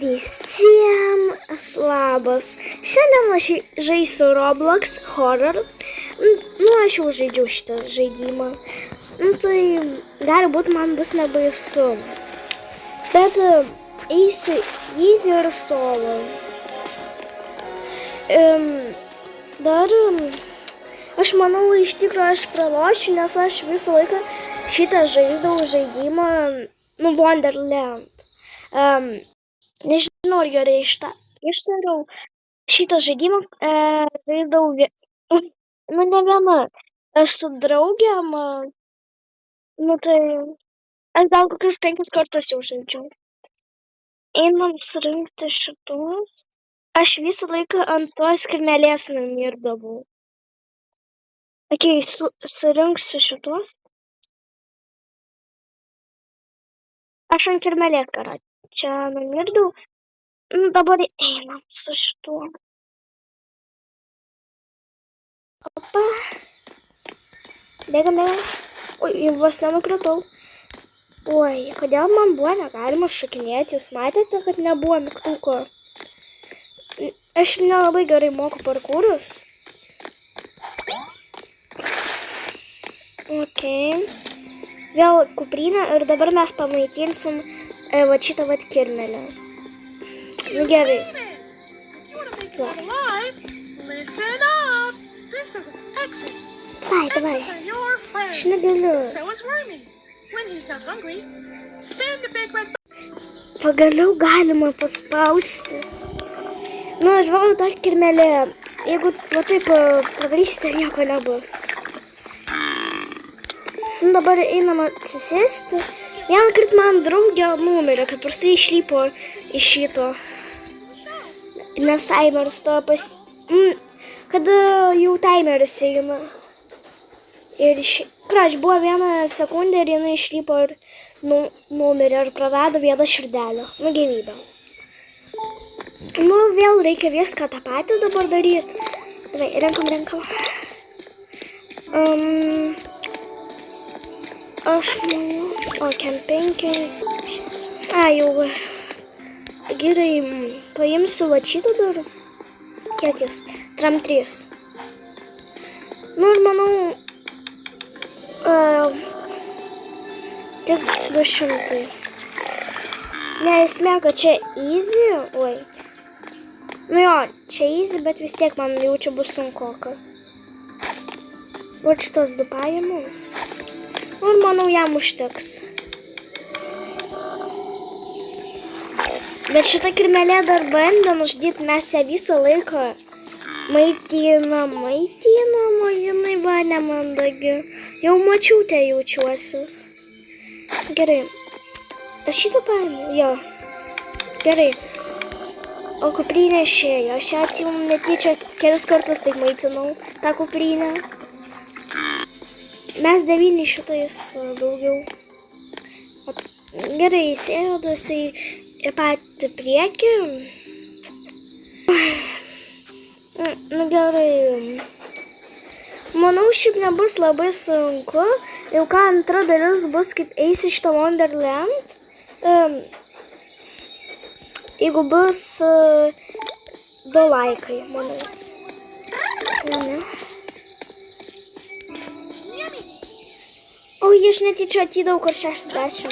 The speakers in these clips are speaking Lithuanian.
Visiems labas. Šiandien aš žaisiu Roblox Horror. Aš jau žaidžiau šitą žaidimą. Tai gali būti man bus nebaisu. Bet eisiu easy ir solo. Dar aš manau, iš tikrųjų aš pralošiu, nes aš visą laiką šitą žaisdavau žaidimą, Wonderland. Nežinau, ar gerai ištariau šitą žaidimą, žaidau, ne viena, aš su draugiam, tai aš gal kokius 5 kartus jau žaidžiau. Einam surinkti šitus, aš visą laiką ant tos kirmelės numirdavau. Surinksiu šitus. Aš ant kirmelės čia numirdau. Dabar einam su šituo. Opa. Bėgam. Oi, vos nenukritau. Oi, kodėl man buvo negalima šokinėti? Jūs matėte, kad nebuvo mygtuko? Aš nelabai gerai moku parkūrus. Ok. Vėl kuprinę ir dabar mes pamaitinsim va šitą kirmelę. Gerai. Davai. Aš negaliu. Pagaliau galima paspausti. Aš valau tą kirmelę. Jeigu taip padarysite, nieko nebus. Dabar einam atsisėsti. Vieną kartą man draugė numirė, kad prastai išlipo iš šito. Nes timeris to kada jau timeris eina. Ir buvo 1 sekundė ir jinai išlipo ir numirė ir prarado vieną širdelę. Gyvybę. Vėl reikia viską tą patį dabar daryti. Davai, renkam. Aš manau, kempinkiai. Jau gerai, paimsiu va šitą dar. Kiek jis? Tram 3. Ir manau, tik 200. Ne, esmė, kad čia easy. Oi. Čia easy, bet vis tiek man jau čia bus sunkoka. Va šitos 2 paimu. Ir manau, jam užteks. Bet šitą kirmelę dar bandė nužudyti, mes ją visą laiką maitinam, o jinai va nemandagi. Jau močiutė jaučiuosi. Gerai. Aš šitą paimu? Jo. Gerai. O kuprinė išėjo. Aš ją atsimenu netyčia kelis kartus taip maitinau, tą kuprinę. Mes 9 šitais daugiau. Gerai, įsėjodusi į patį priekį. Gerai. Manau, šiaip nebus labai sunku. Jau ką antra dalis bus, kaip eisiu šitą Wonderland. Jeigu bus 2 laikai, manau. Ne. Oi, aš netyčia atidau kur 60.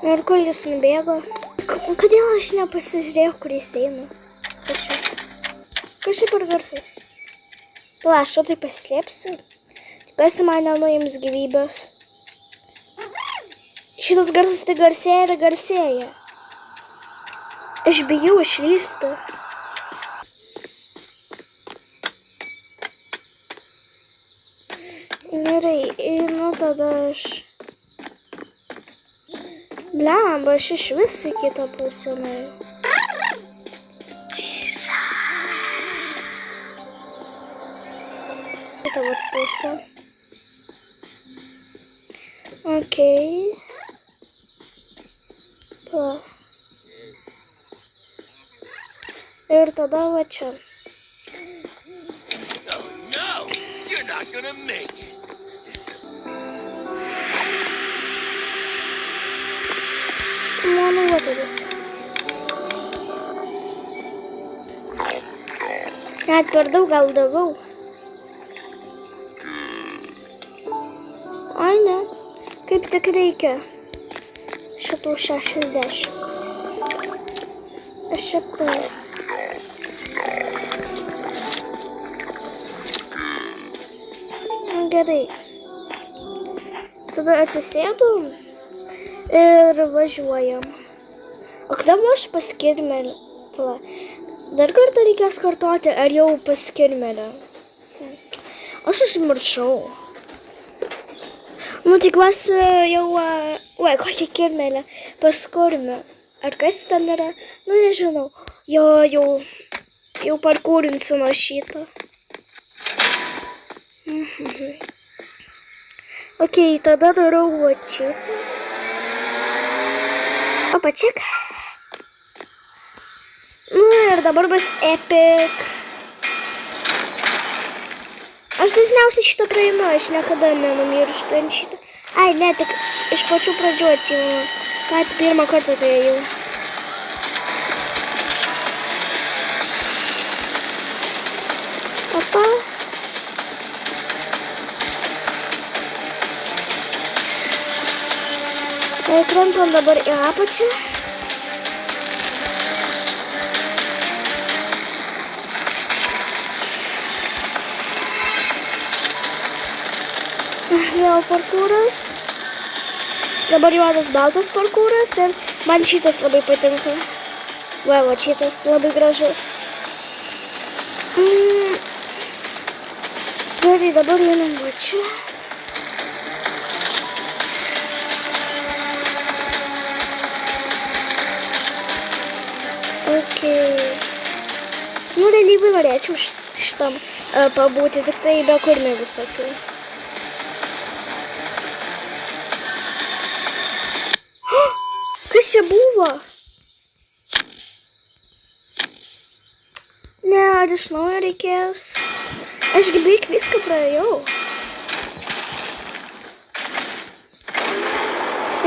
Ir kur jis nubėgo? Kodėl aš nepasižiūrėjau, kur jis eina? Kažkaip per garsas. Aš tai pasislėpsiu. Tikiuosi man nenuims gyvybės. Šitas garsas tai garsėja ir garsėja. Aš bijau išlysti. Gerai, tada aš... Blemba, aš iš vis į kitą pusę nuėjau. Kitą pusę. Okei. Ir tada va čia. keturis. Net per daug gal daviau. Ai ne, kaip tik reikia šitų 60. Aš čia Gerai. Tada atsisėdom ir važiuojam. O kada aš paskirmelį? Dar kartą reikės kartoti, ar jau paskirmelį? Aš užmiršau. Nu, tikiuosi jau... Oi, kokia kirmelė? Paskurmė. Ar kas ten yra? Nu, nežinau. Jau parkūrinsiu nuo šito. Ok, tada darau šitą. Opa, ček. Nu, ir dabar bus epic. Aš dažniausiai šitą praeinu, aš niekada nenumirštu ant šitą. Ai, ne, tik iš pačių pradžių atsimenu. Patį pirmą kartą tai jau. Opa. Krentam dabar į apačią. Vėl parkūras. Dabar juodas baltas parkūras ir man šitas labai patinka. Va, šitas labai gražus. Gerai, dabar einam va čia. Ok. Nu, realybėj norėčiau šitam pabūti, tik tai be kurmių visokių. Kas čia buvo? Ne, ar iš naujo reikės? Ašgi beveik viską praėjau.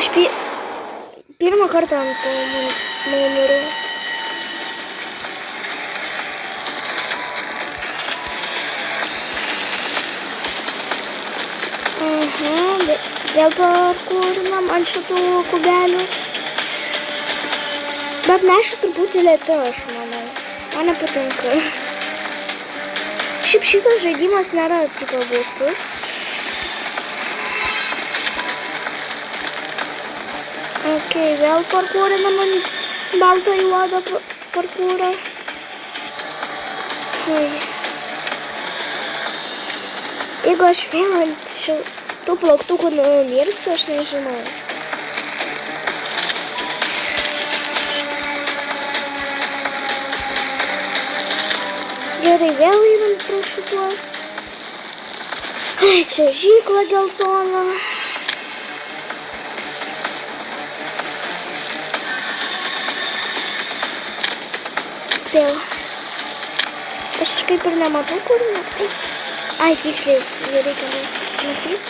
Aš pirmą kartą ant to numeriu. Vėl parkūrinam ant šitų kubelių. Bet neša truputį lėta, aš manau. Man nepatinka. Šiaip šitas žaidimas nėra tipo baisus. Ok, vėl parkūrinam ant balto juodo parkūrą. Jeigu aš vėl ant šitų plauktukų numirsiu, aš nežinau. Gerai, vėl einam pro šituos. Čia žykla geltona. Spėjau. Aš kaip ir nematau kur. Ai, tiksliai, reikia matys.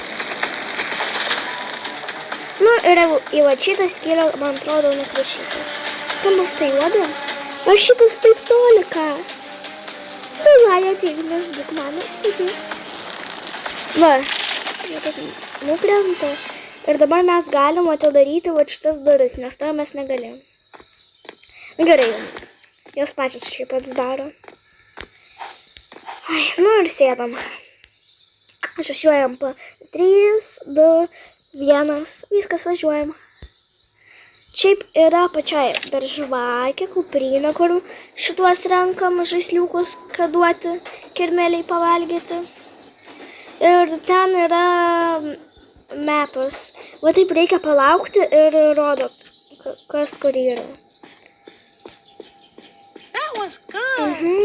Nu, ir į va šitą skylę, man atrodo, nukrašytas. Kam bus tai juoda? Ar šitas taip toli, ką? Nu, va, ateik, nežduk mane. Va, nukrenta. Ir dabar mes galim atidaryti va šitas duris, nes tą mes negalėjom. Gerai, jos pačios šiaip pats daro. Ai, nu ir sėdam. Važiuojam po 3, 2, 1, viskas važiuojam. Šiaip yra pačiai dar žvakė, kuprinė, kur šituos renkam žaisliukus, kad duoti kirmeliai pavalgyti. Ir ten yra mapas. Va taip reikia palaukti ir rodo, kas kur yra.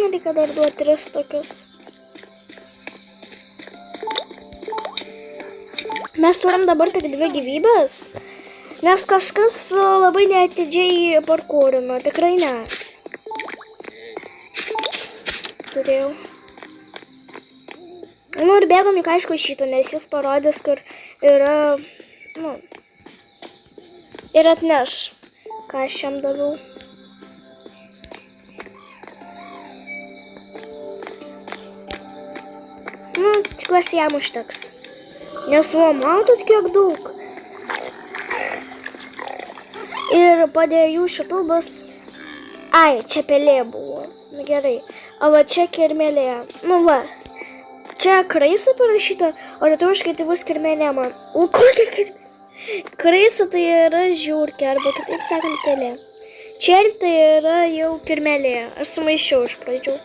Reikia dar duoti 3 tokius. Mes turim dabar tik 2 gyvybės, nes kažkas labai neatidžiai parkūrino, tikrai ne. Turėjau. Nu ir bėgam juk aišku šito, nes jis parodys, kur yra, nu, ir atneš ką aš jam daviau. Nu, tikiuosi jam užteks. Nes va, matot kiek daug. Ir po 2 šitų bus... Ai, čia pelė buvo. Nu gerai. O va čia kirmėlė. Nu va. Čia kraisa parašyta, o lietuviškai tai bus kirmėlė man. O kokia kirmėlė? Kraisa tai yra žiurkė, arba kitaip sakant pelė. Čia tai yra jau kirmėlė. Aš sumaišiau iš pradžių.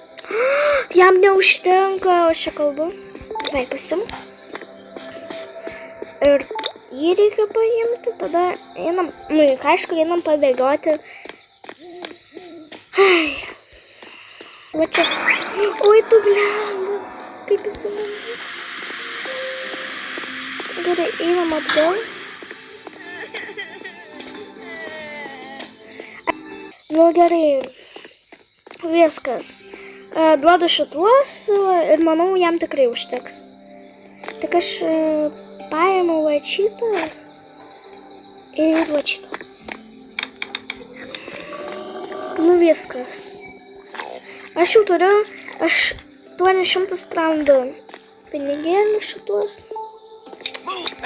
Jam neužtenka, o aš čia kalbu. Vai, pasimk. Ir jį reikia paimti, tada einam, nu, aišku, einam pabėgioti. Ai. Va čia. Oi, tu blemba. Kaip jis įmanoma. Gerai, einam atgal. Nu, gerai. Viskas. Duodu šituos ir manau, jam tikrai užteks. Tik aš paėmiau va šitą ir va šitą. Nu, viskas. Aš jau turiu 800 strandų pinigėlių šitos.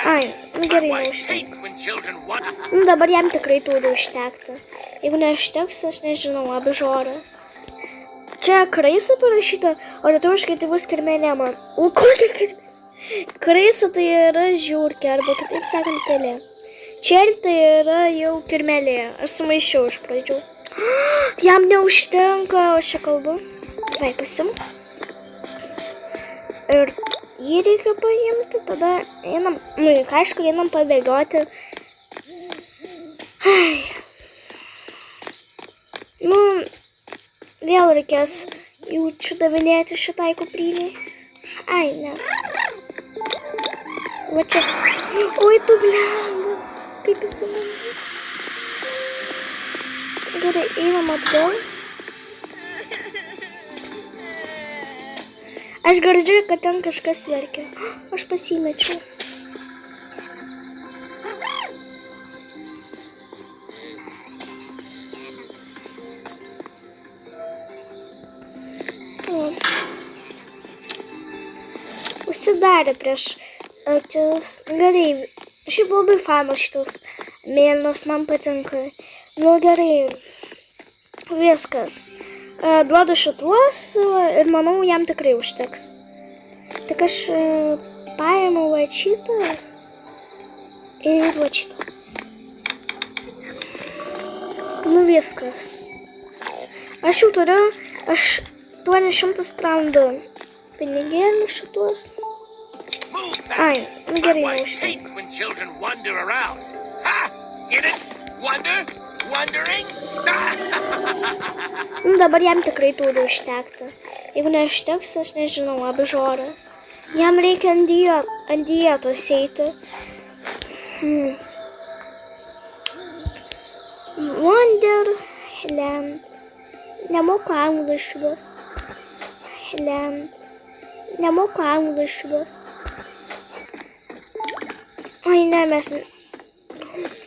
Ai, nu gerai, neužteks. Nu, dabar jam tikrai turi užtekti. Jeigu neužteks, aš nežinau, apžorą. Čia kraisa parašyta, o lietuviškai tai bus kirmėlė man. O kokia kirmėlė? Kraisa tai yra žiurkė, arba kitaip sakant pelė. Čia tai yra jau kirmėlė. Aš sumaišiau iš pradžių. Jam neužtenka, o aš čia kalbu. Vai, pasimk. Ir jį reikia paimti, tada einam, nu, aišku, einam pabėgioti. Ai. Nu, vėl reikės jaučiu davinėti šitai kuprinei. Ai, ne. Va čia. Oi, tu blemba. Kaip jis įmanoma. Gerai, einam atgal. Aš girdžiu, kad ten kažkas verkia. Aš pasimečiau. Užsidarė prieš akis. Gerai. Šiaip labai fainas šitos mėlynos, man patinka. Nu gerai. Viskas. Duodu šituos ir manau, jam tikrai užteks. Tik aš paėmiau va šitą ir va šitą. Nu viskas. Aš jau turiu 800 strandų pinigėlių šitos. Ai, nu gerai, neužteks. Nu dabar jam tikrai turi užtekti. Jeigu neužteks, aš nežinau, apžorą. Jam reikia ant dietos eiti. Wonderland. Nemoku anglų išvis. Nemoku anglų išvis. Oi, ne, mes...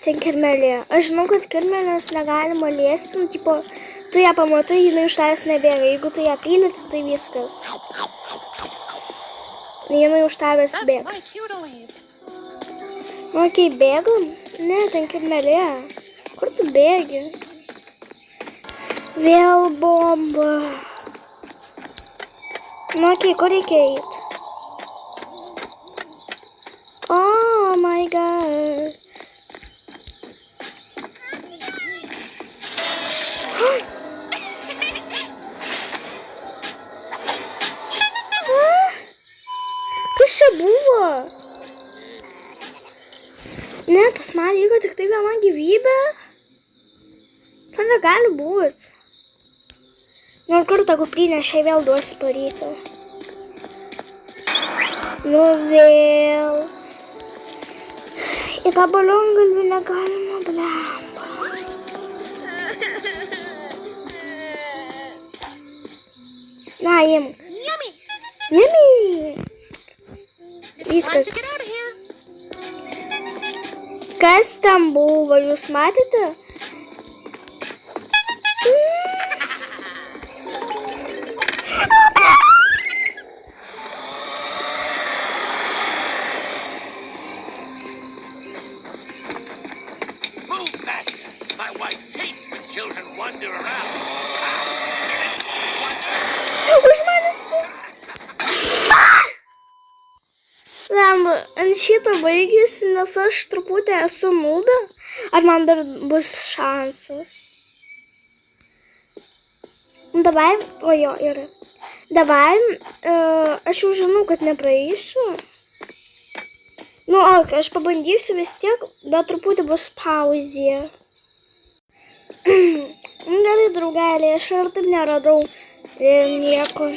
Ten kirmelė. Aš žinau, kad kirmelės negalima liesti. Nu, tipo, tu ją pamatai, jinai už tavęs nebėga. Jeigu tu ją prilieti, tai viskas. Jinai už tavęs bėgs. Okei, bėgam? Ne, ten kirmelė. Kur tu bėgi? Vėl bomba. Nu, okei, kur reikia eiti? Oh my god. Kas čia buvo? Ne, pas man liko tik tai viena gyvybė. To negali būti. Nu, kur tą kuprinę šiai vėl duosiu paryti. Nu, vėl. Į tą baliongalvį negalima, blemba. Na, imk. Yummy! Viskas. Kas ten buvo, jūs matėte? Move, Master! My wife hates when children wander around. Už manęs. Lemba, ant šito baigėsi, nes aš truputį esu nubė. Ar man dar bus šansas? Davai, o jo, yra. Davai, aš jau žinau, kad nepraeisiu. Nu, ok, aš pabandysiu vis tiek, bet truputį bus pauzė. Gerai, draugelį, aš ir taip neradau nieko.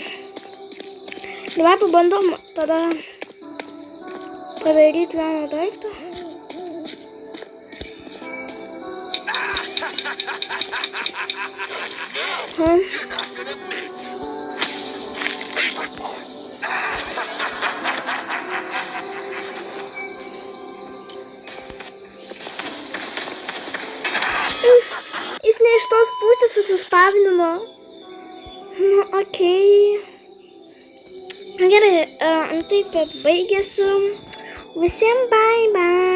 Davai pabandom tada padaryti vieną daiktą. Jis ne iš tos pusės atsispavnino. Nu, okei. Gerai, taip pat baigėsiu. Visiems bye bye.